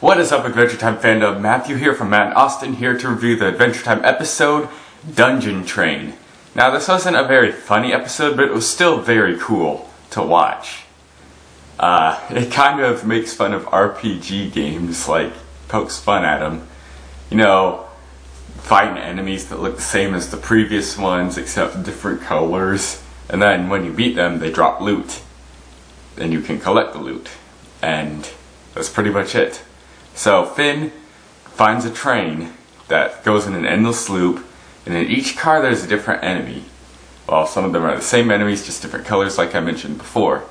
What is up, Adventure Time fandom? Matthew here from Matt and Austin, here to review the Adventure Time episode, Dungeon Train. Now, this wasn't a very funny episode, but it was still very cool to watch. It kind of makes fun of RPG games, like, pokes fun at them. You know, fighting enemies that look the same as the previous ones, except different colors. And then when you beat them, they drop loot. Then you can collect the loot. And that's pretty much it. So Finn finds a train that goes in an endless loop, and in each car there's a different enemy. Well, some of them are the same enemies, just different colors like I mentioned before.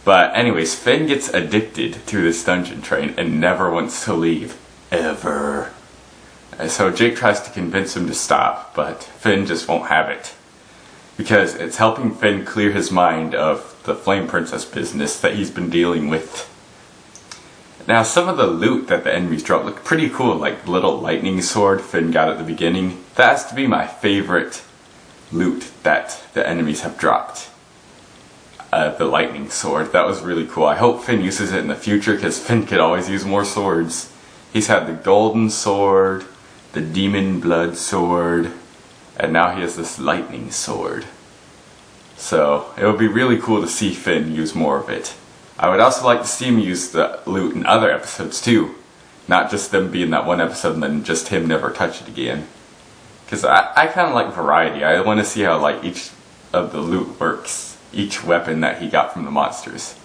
But anyways, Finn gets addicted to this dungeon train and never wants to leave. Ever. And so Jake tries to convince him to stop, but Finn just won't have it. Because it's helping Finn clear his mind of the Flame Princess business that he's been dealing with. Now, some of the loot that the enemies drop look pretty cool, like the little lightning sword Finn got at the beginning. That has to be my favorite loot that the enemies have dropped. The lightning sword, that was really cool. I hope Finn uses it in the future, because Finn could always use more swords. He's had the golden sword, the demon blood sword, and now he has this lightning sword. So, it would be really cool to see Finn use more of it. I would also like to see him use the loot in other episodes too. Not just them being that one episode and then just him never touch it again. Because I kind of like variety. I want to see how like each of the loot works. Each weapon that he got from the monsters.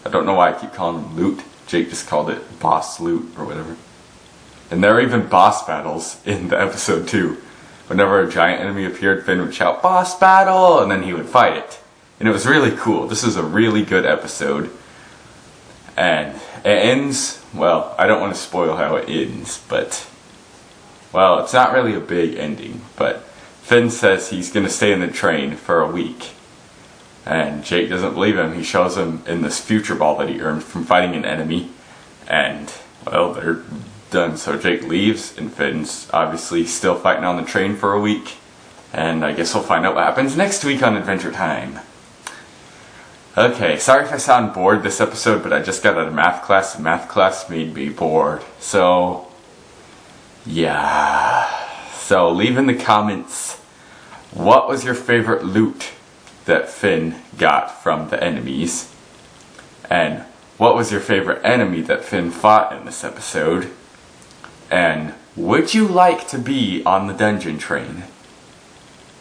I don't know why I keep calling them loot. Jake just called it boss loot or whatever. And there are even boss battles in the episode too. Whenever a giant enemy appeared, Finn would shout, "Boss battle!" and then he would fight it. And it was really cool. This is a really good episode. And it ends, well, I don't want to spoil how it ends, but, well, it's not really a big ending, but Finn says he's going to stay in the train for a week. And Jake doesn't believe him. He shows him in this future ball that he earned from fighting an enemy. And, well, they're done. So Jake leaves, and Finn's obviously still fighting on the train for a week. And I guess we'll find out what happens next week on Adventure Time. Okay, sorry if I sound bored this episode, but I just got out of math class, and math class made me bored. So, yeah. So, leave in the comments, what was your favorite loot that Finn got from the enemies? And what was your favorite enemy that Finn fought in this episode? And would you like to be on the dungeon train?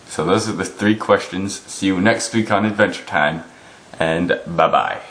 So those are the 3 questions. See you next week on Adventure Time. And bye-bye.